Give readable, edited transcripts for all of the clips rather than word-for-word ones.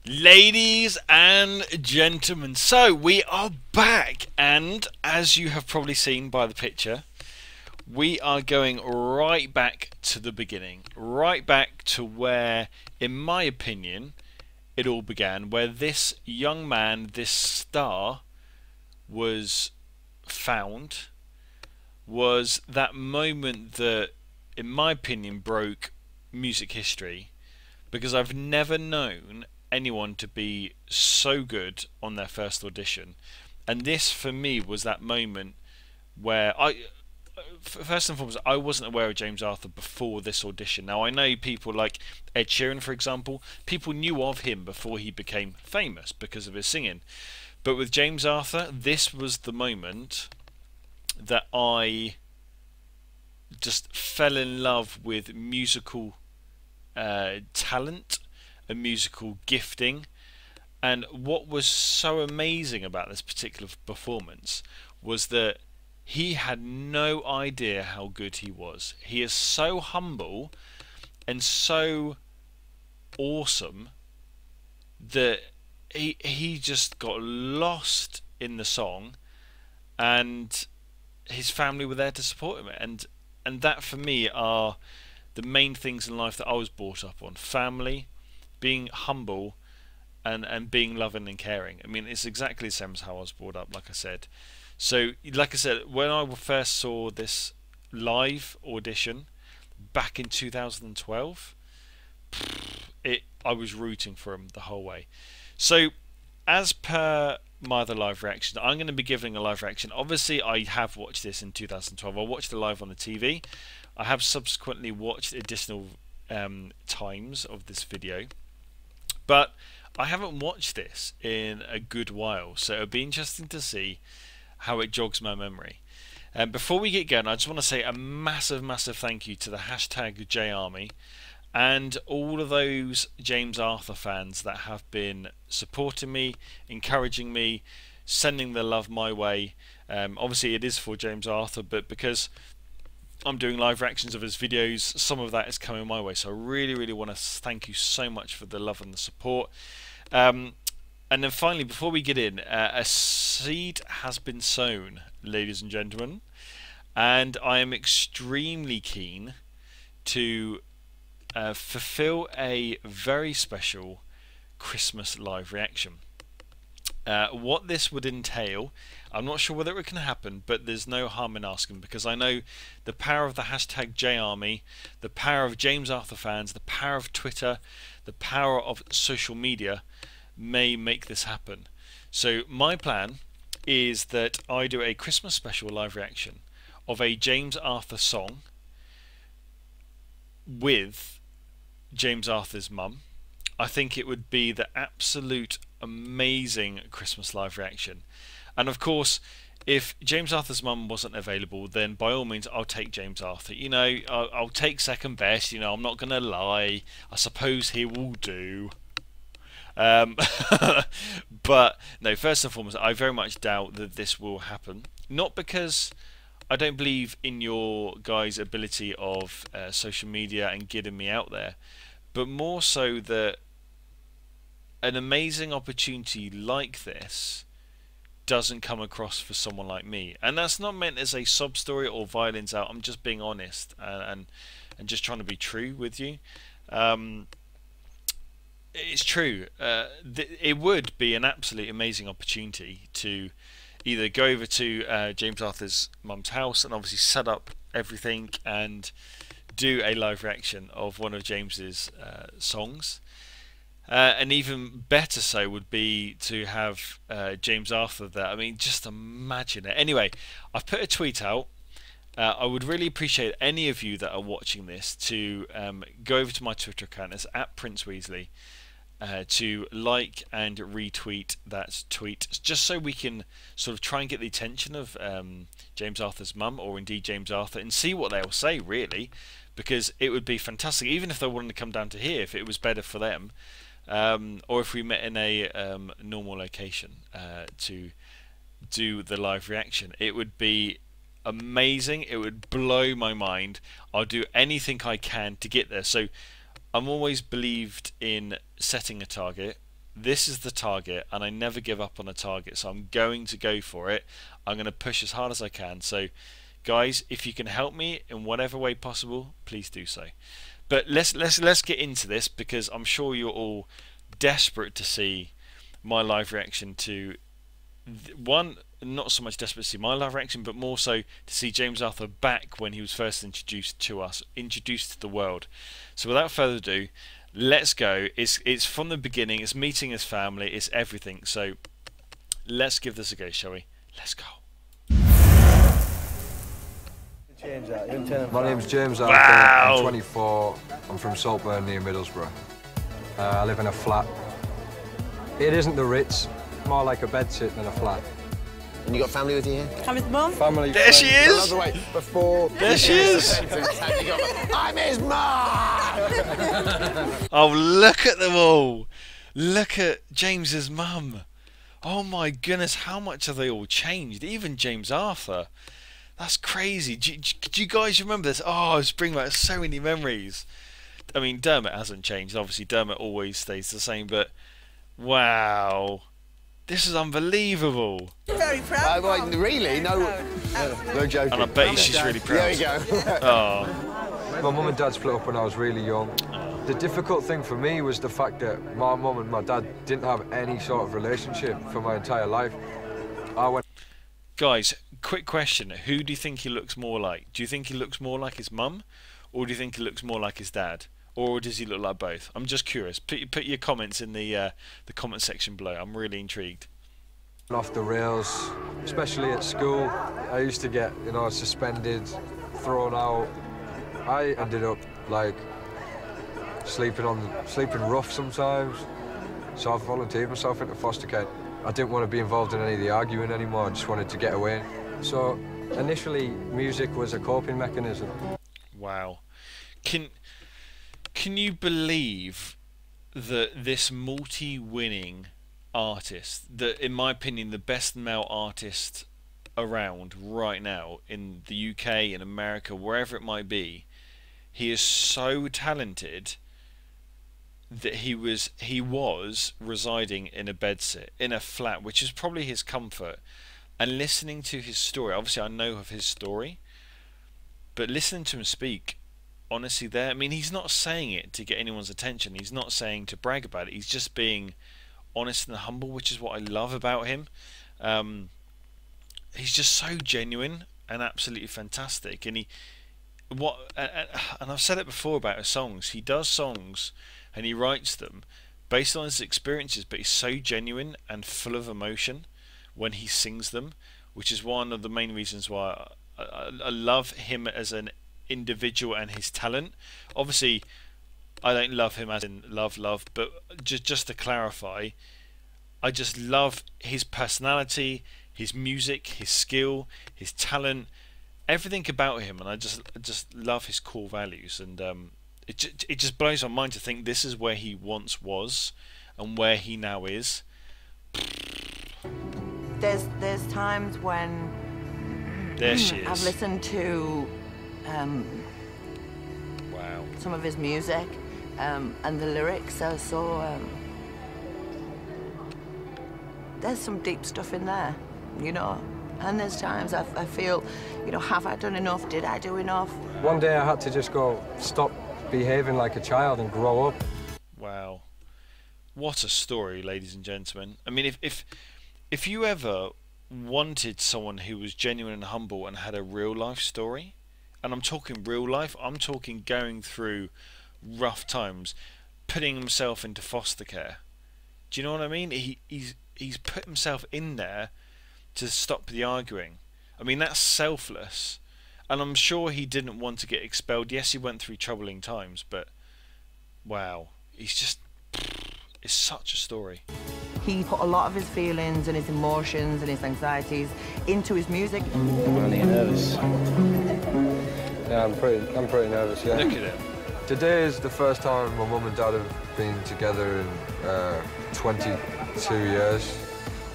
Ladies and gentlemen, so we are back, and as you have probably seen by the picture, we are going right back to the beginning, right back to where, in my opinion, it all began, where this young man, this star, was found, was that moment that, in my opinion, broke music history, because I've never known anyone to be so good on their first audition. And this, for me, was that moment where first and foremost, I wasn't aware of James Arthur before this audition. Now, I know people like Ed Sheeran, for example, people knew of him before he became famous because of his singing. But with James Arthur, this was the moment that I just fell in love with musical talent and musical gifting. And what was so amazing about this particular performance was that he had no idea how good he was. He is so humble and so awesome that he just got lost in the song, and his family were there to support him. And that for me are the main things in life that I was brought up on: family, being humble, and being loving and caring. I mean, it's exactly the same as how I was brought up, like I said. So, like I said, when I first saw this live audition back in 2012, I was rooting for him the whole way. So, as per my other live reaction, I'm going to be giving a live reaction. Obviously, I have watched this in 2012. I watched it live on the TV. I have subsequently watched additional times of this video, but I haven't watched this in a good while, so it'll be interesting to see how it jogs my memory. And before we get going, I just want to say a massive thank you to the hashtag JArmy and all of those James Arthur fans that have been supporting me, encouraging me, sending their love my way. Obviously it is for James Arthur, but because I'm doing live reactions of his videos, some of that is coming my way. So I really want to thank you so much for the love and the support. And then finally, before we get in, a seed has been sown, ladies and gentlemen, and I am extremely keen to fulfill a very special Christmas live reaction. What this would entail, I'm not sure whether it can happen, but there's no harm in asking, because I know the power of the hashtag JArmy, the power of James Arthur fans, the power of Twitter, the power of social media may make this happen. So my plan is that I do a Christmas special live reaction of a James Arthur song with James Arthur's mum. I think it would be the absolute amazing Christmas live reaction. And of course, if James Arthur's mum wasn't available, then by all means I'll take James Arthur. You know, I'll take second best, you know, I'm not going to lie. I suppose he will do. But no, first and foremost, I very much doubt that this will happen. Not because I don't believe in your guys' ability of social media and getting me out there, but more so that an amazing opportunity like this doesn't come across for someone like me. And that's not meant as a sub story or violins out. I'm just being honest and just trying to be true with you. It's true. It would be an absolutely amazing opportunity to either go over to James Arthur's mum's house and obviously set up everything and do a live reaction of one of James's songs. And even better so would be to have James Arthur there. I mean, just imagine it. Anyway, I've put a tweet out. I would really appreciate any of you that are watching this to go over to my Twitter account. It's @PrinceWeasley. To like and retweet that tweet, just so we can sort of try and get the attention of James Arthur's mum, or indeed James Arthur, and see what they'll say, really, because it would be fantastic, even if they wanted to come down to here, if it was better for them, or if we met in a normal location to do the live reaction. It would be amazing. It would blow my mind. I'll do anything I can to get there. So I'm always believed in setting a target, this is the target, and I never give up on a target, so I'm going to go for it. I'm going to push as hard as I can. So guys, if you can help me in whatever way possible, please do so. But let's get into this, because I'm sure you're all desperate to see my live reaction to one, not so much desperate to see my live reaction, but more so to see James Arthur back when he was first introduced to us, introduced to the world. So without further ado, let's go. It's from the beginning, it's meeting his family, it's everything. So let's give this a go, shall we? Let's go. My name's James Arthur. Wow. I'm 24. I'm from Saltburn near Middlesbrough. I live in a flat. It isn't the Ritz, more like a bedsit than a flat. And you got family with you here? I'm his mum. Family. There she is. Another way before. There she is. I'm his mum. Oh, look at them all. Look at James's mum. Oh my goodness, how much have they all changed? Even James Arthur. That's crazy. Do you guys remember this? Oh, it's bringing back so many memories. I mean, Dermot hasn't changed. Obviously, Dermot always stays the same, but wow. This is unbelievable. Very proud. Well, really? No joking. And I bet she's really proud. There we go. Oh. My mum and dad split up when I was really young. The difficult thing for me was the fact that my mum and my dad didn't have any sort of relationship for my entire life. Guys, quick question. Who do you think he looks more like? Do you think he looks more like his mum? Or do you think he looks more like his dad? Or does he look like both? I'm just curious. Put your comments in the comment section below. I'm really intrigued. Off the rails, especially at school. I used to get, you know, suspended, thrown out. I ended up like sleeping rough sometimes. So I volunteered myself into foster care. I didn't want to be involved in any of the arguing anymore. I just wanted to get away. So initially, music was a coping mechanism. Wow. Can you believe that this multi-winning artist, that in my opinion the best male artist around right now in the UK, in America, wherever it might be, he is so talented that he was residing in a bedsit, in a flat, which is probably his comfort, and listening to his story. Obviously I know of his story, but listening to him speak, honestly, there, I mean, he's not saying it to get anyone's attention. He's not saying to brag about it. He's just being honest and humble, which is what I love about him. He's just so genuine and absolutely fantastic. And and I've said it before about his songs. He does songs and he writes them based on his experiences, but he's so genuine and full of emotion when he sings them, which is one of the main reasons why I love him as an individual and his talent. Obviously I don't love him as in love, but just to clarify, I just love his personality, his music, his skill, his talent, everything about him, and I just love his core values. And it just blows my mind to think this is where he once was and where he now is. There's times when there she is. I've listened to wow, some of his music, and the lyrics are so there's some deep stuff in there, you know. And there's times I feel, you know, have I done enough? Did I do enough? One day I had to just go, stop behaving like a child and grow up. Wow, what a story, ladies and gentlemen. I mean, if you ever wanted someone who was genuine and humble and had a real life story, and I'm talking real life, I'm talking going through rough times, putting himself into foster care. Do you know what I mean? He's put himself in there to stop the arguing. I mean, that's selfless. And I'm sure he didn't want to get expelled. Yes, he went through troubling times, but wow, it's such a story. He put a lot of his feelings and his emotions and his anxieties into his music. I'm really nervous. Yeah, I'm pretty nervous, yeah. Look at him. Today is the first time my mum and dad have been together in 22 years.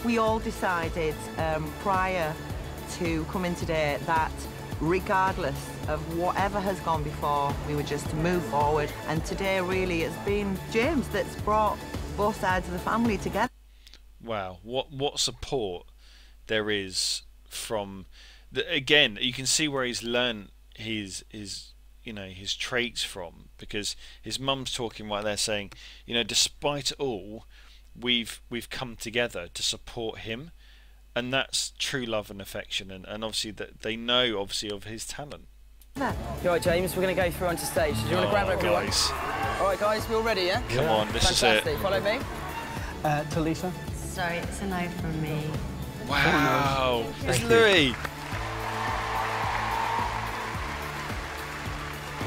We all decided prior to coming today that regardless of whatever has gone before, we were just to move forward. And today really it's been James that's brought both sides of the family together. Wow, what support there is from again, you can see where he's learned his his traits from, because his mum's talking right there saying, despite all, we've come together to support him, and that's true love and affection, and obviously that they know obviously of his talent. You alright, James? We're going to go through onto stage. Do you want to grab everyone? Guys. Alright guys, we all ready, yeah? Come on, this Fantastic. is it. Follow me. Talisa? Sorry, it's a no from me. Wow, it's Thank you. Louis.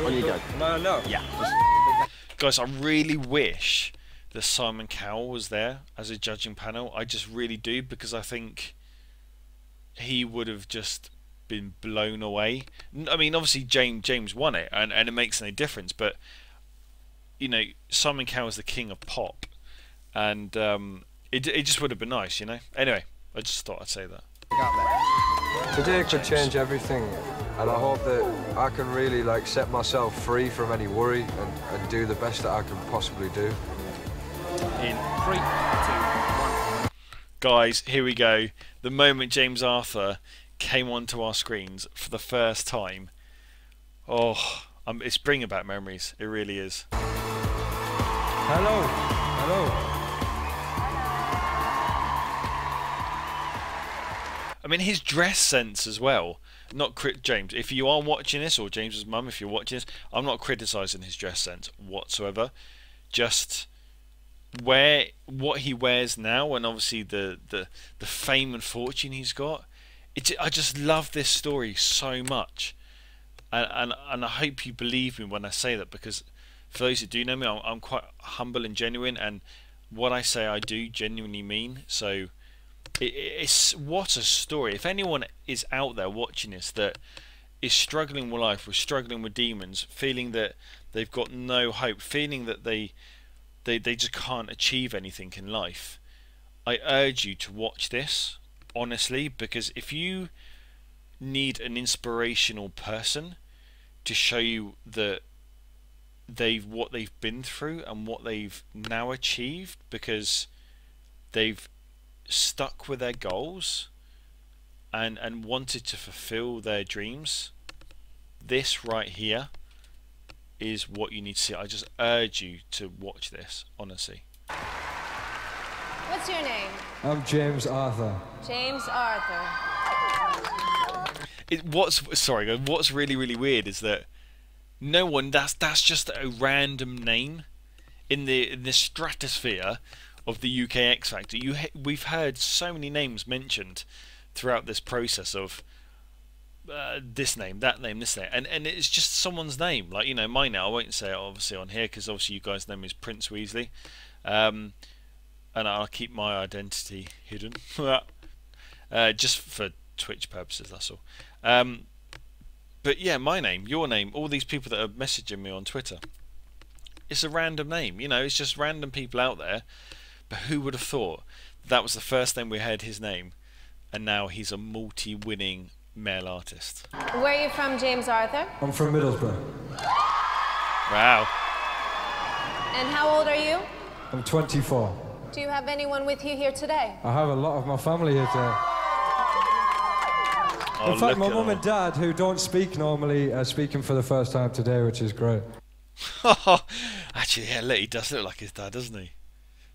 On you go. No. Yeah. Guys, I really wish that Simon Cowell was there as a judging panel. I just really do, because I think he would have just been blown away. I mean, obviously James won it, and it makes no difference, but Simon Cowell's the king of pop, and it just would have been nice, Anyway, I just thought I'd say that. Today could change everything, and I hope that I can really set myself free from any worry and do the best that I can possibly do. In 3, 2, 1. Guys, here we go. The moment James Arthur came onto our screens for the first time. Oh, it's bringing back memories. It really is. Hello. I mean, his dress sense as well. James, if you are watching this, or James's mum, if you're watching this, I'm not criticising his dress sense whatsoever. Just what he wears now, and obviously the fame and fortune he's got. I just love this story so much, and I hope you believe me when I say that, because for those who do know me, I'm quite humble and genuine, and what I say I do genuinely mean. So it's what a story. If anyone is out there watching this that is struggling with life, or struggling with demons, feeling that they've got no hope, feeling that they just can't achieve anything in life, I urge you to watch this, honestly, because if you need an inspirational person to show you that what they've been through and what they've now achieved, because they've stuck with their goals and wanted to fulfill their dreams, this right here is what you need to see. I just urge you to watch this, honestly. What's your name? I'm James Arthur. James Arthur. What's really, really weird is that no one, that's just a random name in the stratosphere of the UK X Factor. We've heard so many names mentioned throughout this process of this name, that name, this name, and it's just someone's name. Like, mine now, I won't say it obviously on here, because obviously you guys know me as Prince Weasley, and I'll keep my identity hidden just for Twitch purposes, that's all. But yeah, my name, your name, all these people that are messaging me on Twitter, it's a random name, it's just random people out there. But who would have thought that was the first time we heard his name, and now he's a multi-winning male artist. Where are you from, James Arthur? I'm from Middlesbrough. Wow. And how old are you? I'm 24. Do you have anyone with you here today? I have a lot of my family here today. Oh, In fact, my look at mum them. and dad, who don't speak normally, are speaking for the first time today, which is great. Actually, yeah, look, he does look like his dad, doesn't he?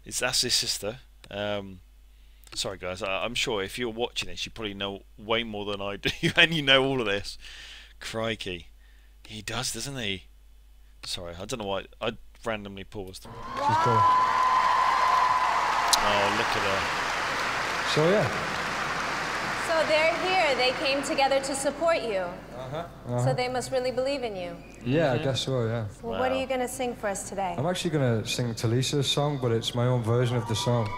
That's his sister. Sorry guys, I'm sure if you're watching this, you probably know way more than I do, and you know all of this. Crikey. He does, doesn't he? Sorry, I don't know why I randomly paused. She's cool. Oh, look at her. So yeah. So they're here. They came together to support you. So they must really believe in you. Yeah, I guess so, yeah. Well, what are you going to sing for us today? I'm actually going to sing Talisa's song, but it's my own version of the song.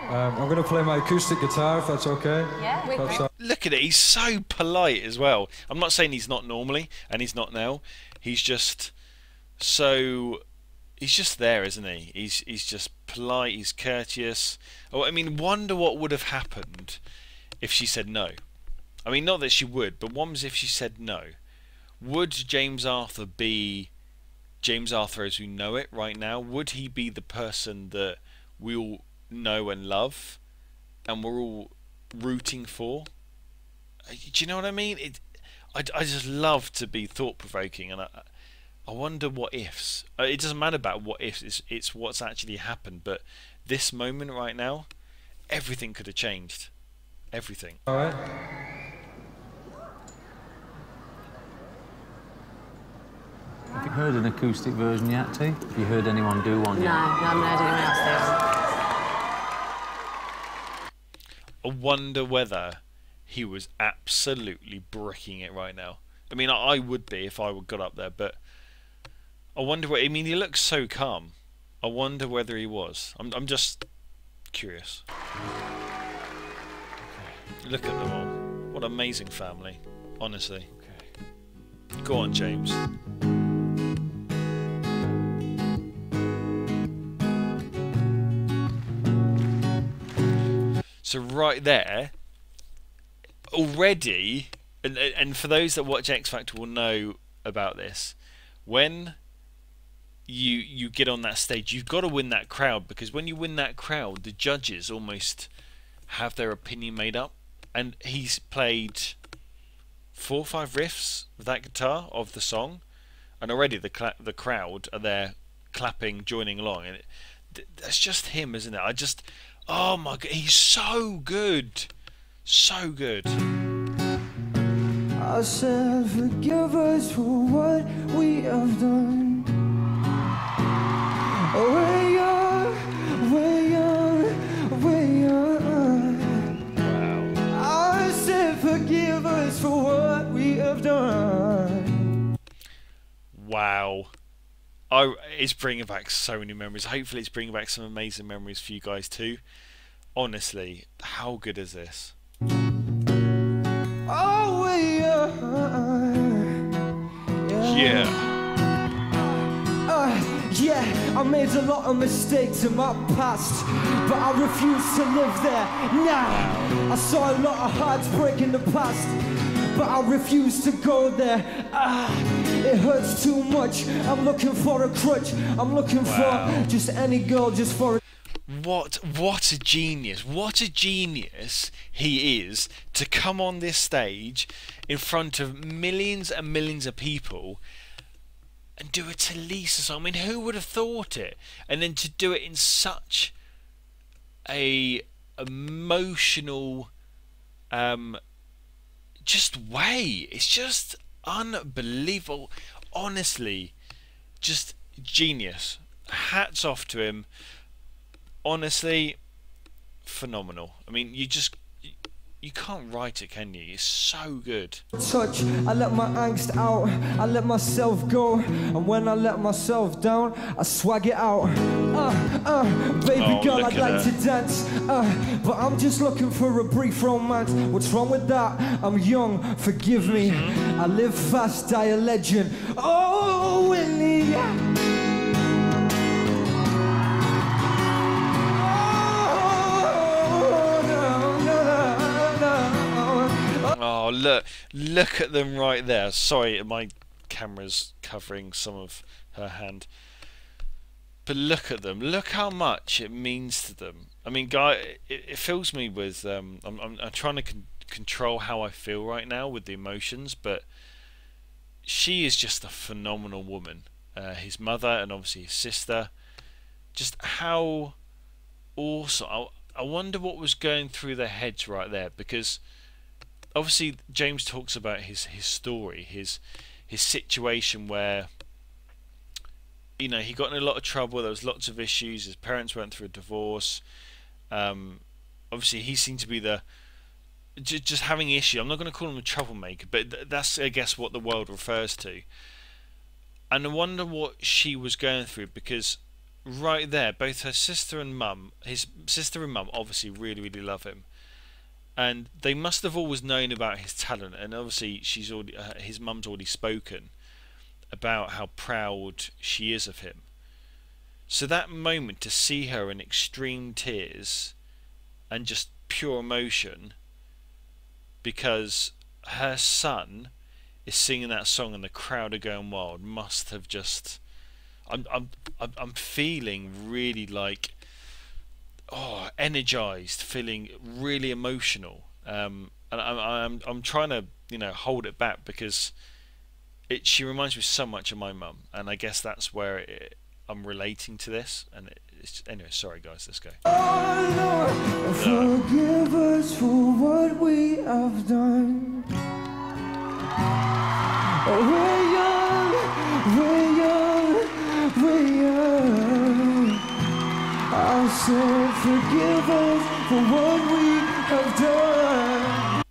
I'm going to play my acoustic guitar, if that's okay. Yeah. That's all. Look at it, he's so polite as well. I'm not saying he's not normally, and he's not now. He's just there, isn't he? He's just polite, he's courteous. Oh, I mean, wonder what would have happened if she said no. I mean, not that she would, but what was if she said no? Would James Arthur be James Arthur as we know it right now? Would he be the person that we all know and love, and we're all rooting for. Do you know what I mean? I just love to be thought-provoking, and I wonder what ifs. It doesn't matter about what ifs, it's what's actually happened. But this moment right now, everything could have changed. Everything. Alright. Have you heard an acoustic version yet, T? Have you heard anyone do one No, yet? I haven't heard anyone else do one. I wonder whether he was absolutely bricking it right now. I mean, I would be if I got up there, but I wonder what. I mean, he looks so calm. I wonder whether he was. I'm just curious. Look at them all. What an amazing family, honestly. Go on, James. So right there, already, and for those that watch X Factor will know about this, when you get on that stage, you've got to win that crowd, because when you win that crowd, the judges almost have their opinion made up. And he's played 4 or 5 riffs with that guitar of the song, and already the crowd are there clapping, joining along, and that's just him, isn't it? Oh my God, he's so good, so good. I said, forgive us for what we have done. We're young, we're young, we're young. Wow. I said, forgive us for what we have done. Wow. It's bringing back so many memories. Hopefully it's bringing back some amazing memories for you guys too. Honestly, how good is this? Oh, we're young. Yeah. Yeah, I made a lot of mistakes in my past, but I refuse to live there now. I saw a lot of hearts break in the past, but I refuse to go there. It hurts too much. I'm looking for a crutch. I'm looking for just any girl, just for a... What a genius. What a genius he is to come on this stage in front of millions and millions of people and do a Talisa song. I mean, who would have thought it? And then to do it in such a emotional just way. It's just unbelievable. Honestly, just genius. Hats off to him. Honestly, phenomenal. I mean, you can't write it, can you? It's so good. Touch, I let my angst out, I let myself go, and when I let myself down, I swag it out. Baby girl, I'd like to dance, but I'm just looking for a brief romance. What's wrong with that? I'm young, forgive me. I live fast, die a legend. Oh, Willie. Oh, look at them right there. Sorry, my camera's covering some of her hand. But look at them. Look how much it means to them. I mean, guy, it fills me with... I'm trying to control how I feel right now with the emotions, but she is just a phenomenal woman. His mother and obviously his sister. Just how awesome. I wonder what was going through their heads right there, because... obviously, James talks about his story, his situation where, you know, he got in a lot of trouble. There was lots of issues. His parents went through a divorce. Obviously, he seemed to be just having issues. I'm not going to call him a troublemaker, but that's, I guess, what the world refers to. And I wonder what she was going through, because right there, both her sister and mum, his sister and mum, obviously really, really love him. And they must have always known about his talent, and obviously his mum's already spoken about how proud she is of him. So that moment, to see her in extreme tears and just pure emotion because her son is singing that song and the crowd are going wild, must have just... I'm feeling really like energized, feeling really emotional, and I'm trying to, you know, hold it back because she reminds me so much of my mum, and I guess that's where I'm relating to this. And anyway, sorry guys, let's go. Oh Lord, forgive us for what we have done. We're young, we're young. I said forgive us for what we have done.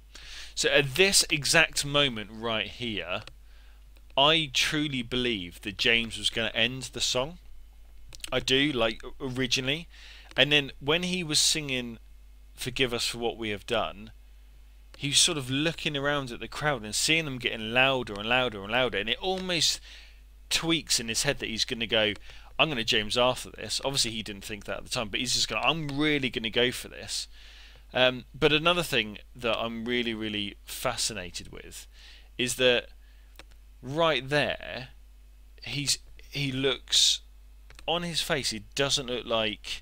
So at this exact moment right here, I truly believe that James was going to end the song. I do, like originally. And then when he was singing Forgive Us for What We Have Done, he was sort of looking around at the crowd and seeing them getting louder and louder and louder, and it almost tweaks in his head that he's going to go, I'm going to James Arthur this. Obviously he didn't think that at the time, but he's just going, I'm really going to go for this. But another thing that I'm really, really fascinated with is that right there, he looks, on his face, he doesn't look like,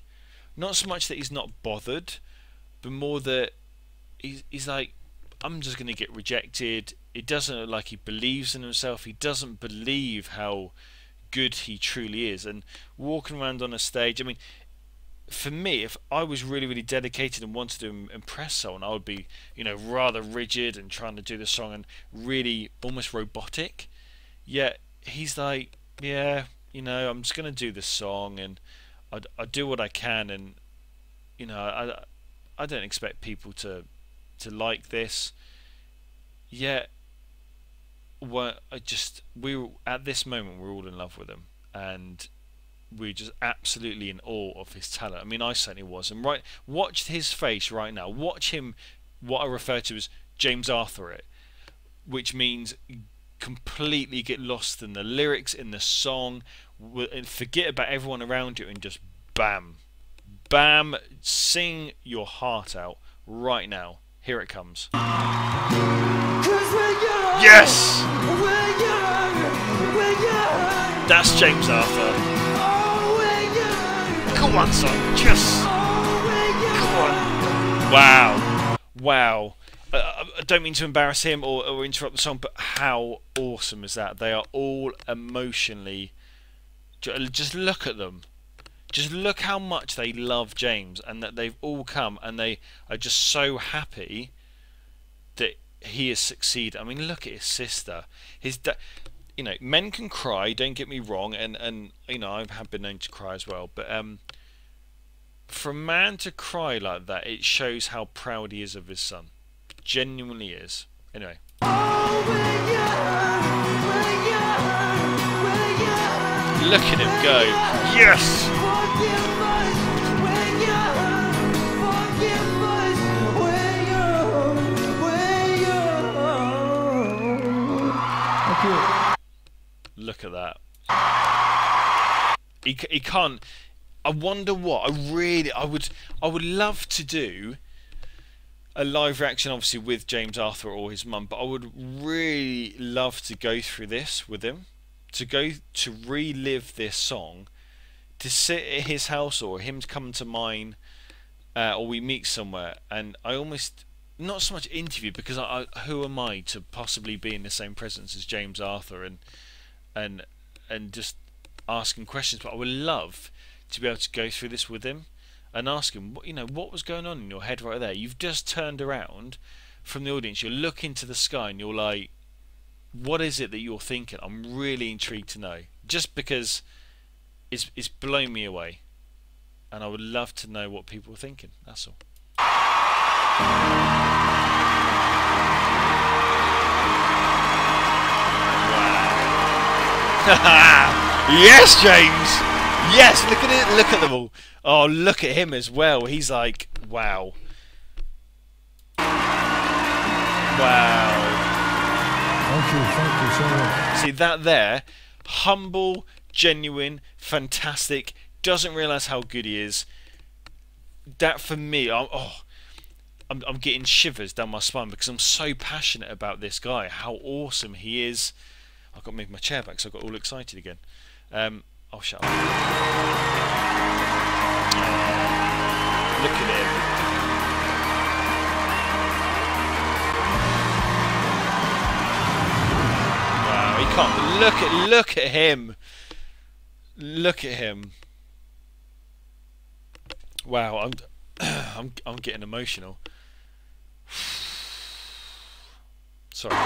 not so much that he's not bothered, but more that he's like, I'm just going to get rejected. It doesn't look like he believes in himself. He doesn't believe how good he truly is. And walking around on a stage, I mean, for me, if I was really, really dedicated and wanted to impress someone, I would be, you know, rather rigid and trying to do the song and really almost robotic. Yet he's like, yeah, you know, I'm just going to do this song and I do what I can, and you know, I don't expect people to like this. Yet at this moment we're all in love with him, and we're just absolutely in awe of his talent. I mean, I certainly was. And watch his face right now. Watch him, what I refer to as James Arthur it, which means completely get lost in the lyrics, in the song, and forget about everyone around you, and just bam, bam, sing your heart out right now. Here it comes. Yes! That's James Arthur. Come on, son, just come on. Wow, wow. I don't mean to embarrass him or interrupt the song, but how awesome is that? They are all emotionally, just look at them. Just look how much they love James, and that they've all come and they are just so happy that he has succeeded. I mean, look at his sister. You know, men can cry, don't get me wrong, and you know, I have been known to cry as well, but for a man to cry like that, it shows how proud he is of his son. Genuinely is. Anyway. Look at him go. Yes! Look at that. He can't. I wonder what. I would love to do a live reaction, obviously with James Arthur or his mum, but I would really love to go through this with him, to relive this song, to sit at his house or him to come to mine, or we meet somewhere, and I almost, not so much interview, because who am I to possibly be in the same presence as James Arthur and just asking questions, but I would love to be able to go through this with him and ask him, you know, what was going on in your head right there? You've just turned around from the audience, you're looking to the sky and you're like, what is it that you're thinking? I'm really intrigued to know, just because it's blown me away, and I would love to know what people are thinking. That's all. Yes, James. Yes, look at it. Look at them all. Oh, look at him as well. He's like, wow. Wow. Thank you so much. See that there? Humble, genuine, fantastic. Doesn't realise how good he is. That for me, I'm getting shivers down my spine because I'm so passionate about this guy. How awesome he is. I've got to move my chair back, so I got all excited again. Oh, shut up. Look at him. look at him. Look at him. Wow, I'm getting emotional. Sorry.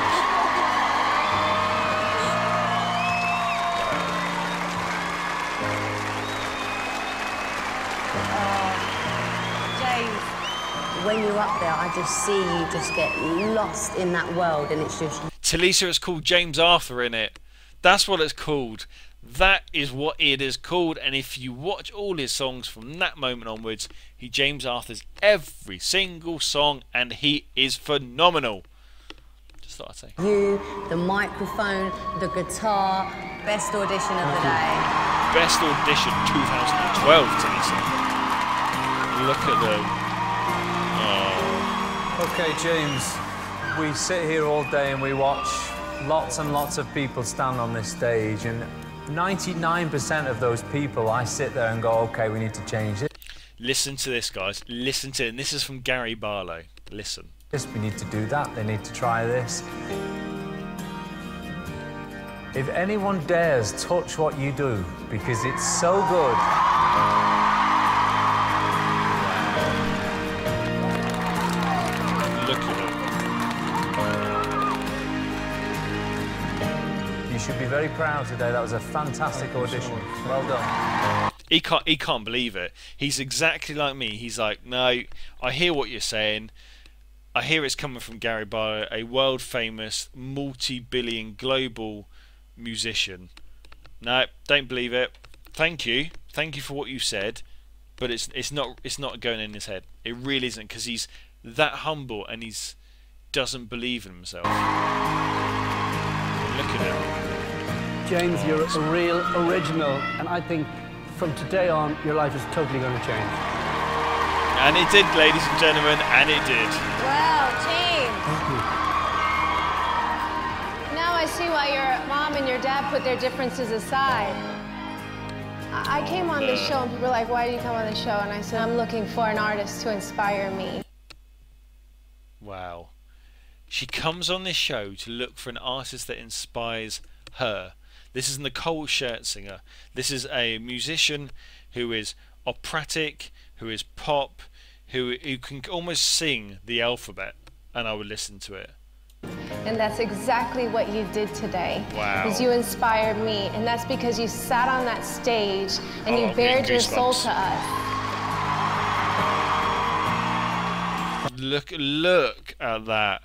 When you're up there, I just see you just get lost in that world, and it's just... Talisa, it's called James Arthur in it. That's what it's called. That is what it is called. And if you watch all his songs from that moment onwards, he James Arthur's every single song, and he is phenomenal. Just thought I'd say. You, the microphone, the guitar, best audition of the day. Best audition 2012, Talisa. Look at them. Okay, James, we sit here all day and we watch lots and lots of people stand on this stage, and 99% of those people, I sit there and go, okay, we need to change it. Listen to this, guys. Listen to it. And this is from Gary Barlow. Listen. Yes, we need to do that. They need to try this. If anyone dares touch what you do, because it's so good. Look at it. You should be very proud today. That was a fantastic audition. Well done. He can't believe it. He's exactly like me. He's like, no, I hear what you're saying. I hear it's coming from Gary Barlow, a world-famous, multi-billion global musician. No, don't believe it. Thank you for what you said, but it's not going in his head. It really isn't, because he's that humble and he's doesn't believe in himself. Look at him. James, you're a real original, and I think from today on your life is totally going to change. And it did, ladies and gentlemen, and it did. Wow, James. Thank you. Now I see why your mom and your dad put their differences aside. I came on this show and people were like, why did you come on this show? And I said, I'm looking for an artist to inspire me. Wow. She comes on this show to look for an artist that inspires her. This is Nicole Scherzinger. This is a musician who is operatic, who is pop, who can almost sing the alphabet, and I would listen to it. And that's exactly what you did today. Wow. Is you inspired me, and that's because you sat on that stage and you bared your soul to us. Look at that.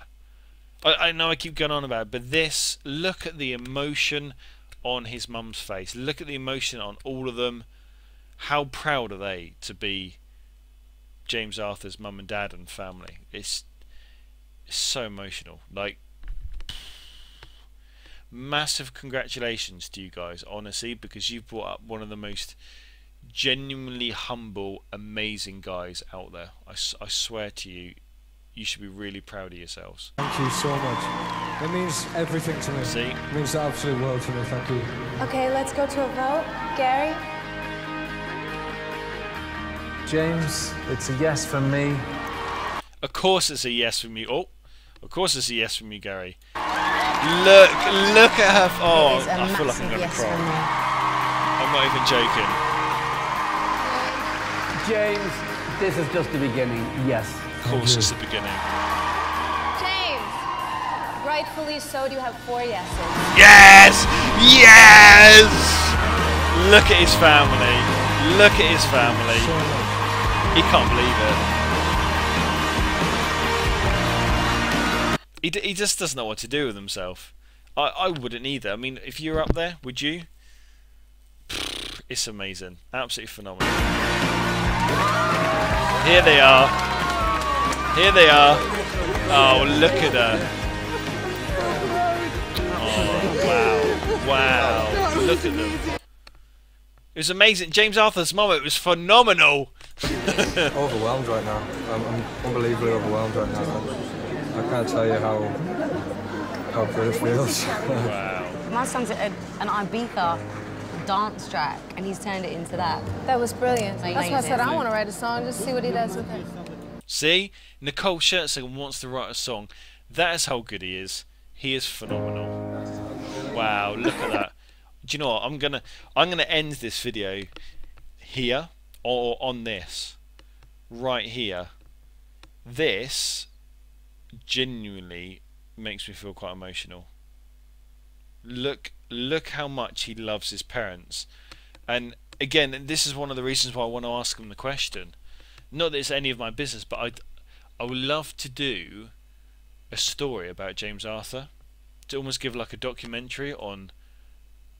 I know I keep going on about it, but this, look at the emotion on his mum's face. Look at the emotion on all of them. How proud are they to be James Arthur's mum and dad and family? It's so emotional. Like, massive congratulations to you guys, honestly, because you've brought up one of the most genuinely humble, amazing guys out there. I swear to you, you should be really proud of yourselves. Thank you so much. It means everything to me. See? It means the absolute world to me. Thank you. Okay, let's go to a vote. Gary? James, it's a yes from me. Of course it's a yes from you. Oh, of course it's a yes from you, Gary. Look at her. Oh, I feel like I'm going to cry. I'm not even joking. James, this is just the beginning, yes. Of course it's the beginning. James! Rightfully so, do you have 4 yeses? Yes! Yes! Look at his family. Look at his family. He can't believe it. He just doesn't know what to do with himself. I wouldn't either. I mean, if you were up there, would you? It's amazing. Absolutely phenomenal. Here they are. Here they are. Oh, look at her. Oh, wow. Wow. Look at them. It was amazing. James Arthur's mum, it was phenomenal. Overwhelmed right now. I'm unbelievably overwhelmed right now. I can't tell you how good it feels. Wow. My son's an Ibiza dance track, and he's turned it into that. That was brilliant. Amazing. That's why I said I want to write a song, just see what he does with it. See? Nicole Scherzinger wants to write a song. That is how good he is. He is phenomenal. Wow. Wow, look at that. Do you know what? I'm gonna end this video here, or on this right here. This genuinely makes me feel quite emotional. Look how much he loves his parents. And again, this is one of the reasons why I want to ask him the question. Not that it's any of my business, but I would love to do a story about James Arthur, to almost give like a documentary on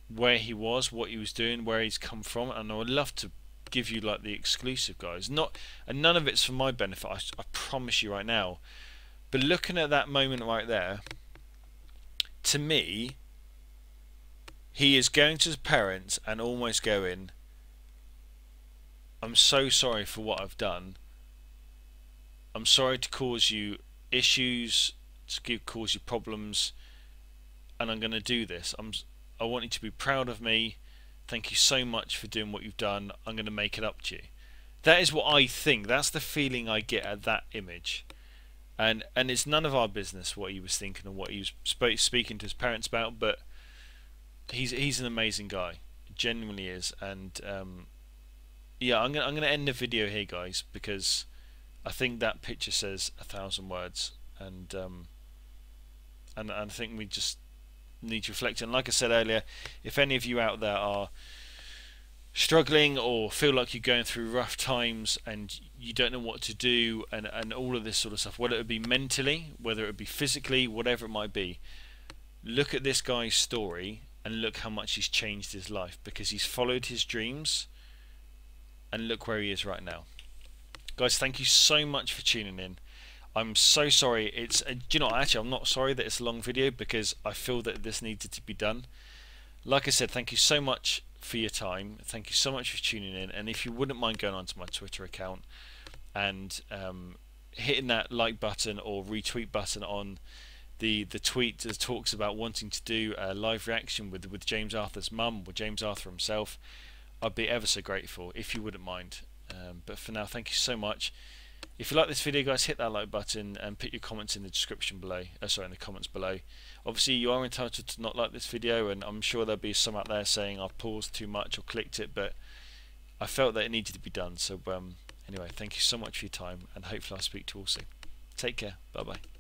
where he was, what he was doing, where he's come from, and I would love to give you like the exclusive, guys. And none of it's for my benefit, I promise you right now. But looking at that moment right there, to me, he is going to his parents and almost going, I'm so sorry for what I've done. I'm sorry to cause you issues, to cause you problems, and I'm going to do this. I want you to be proud of me. Thank you so much for doing what you've done. I'm going to make it up to you. That is what I think. That's the feeling I get at that image. And it's none of our business what he was thinking and what he was speaking to his parents about, but he's an amazing guy. Genuinely is. And yeah, I'm gonna end the video here, guys, because I think that picture says 1,000 words, and I think we just need to reflect. And like I said earlier, if any of you out there are struggling or feel like you're going through rough times and you don't know what to do, and all of this sort of stuff, whether it be mentally, whether it be physically, whatever it might be, look at this guy's story and look how much he's changed his life, because he's followed his dreams, and look where he is right now. Guys, thank you so much for tuning in. I'm so sorry. It's do you know, actually I'm not sorry that it's a long video, because I feel that this needed to be done. Like I said, thank you so much for your time. Thank you so much for tuning in, and if you wouldn't mind going onto my Twitter account and hitting that like button or retweet button on the tweet that talks about wanting to do a live reaction with James Arthur's mum or James Arthur himself, I'd be ever so grateful if you wouldn't mind. But for now, thank you so much. If you like this video, guys, hit that like button and put your comments in the description below. Sorry, in the comments below. Obviously, you are entitled to not like this video, and I'm sure there'll be some out there saying I paused too much or clicked it, but I felt that it needed to be done. So anyway, thank you so much for your time, and hopefully I'll speak to you all soon. Take care. Bye bye.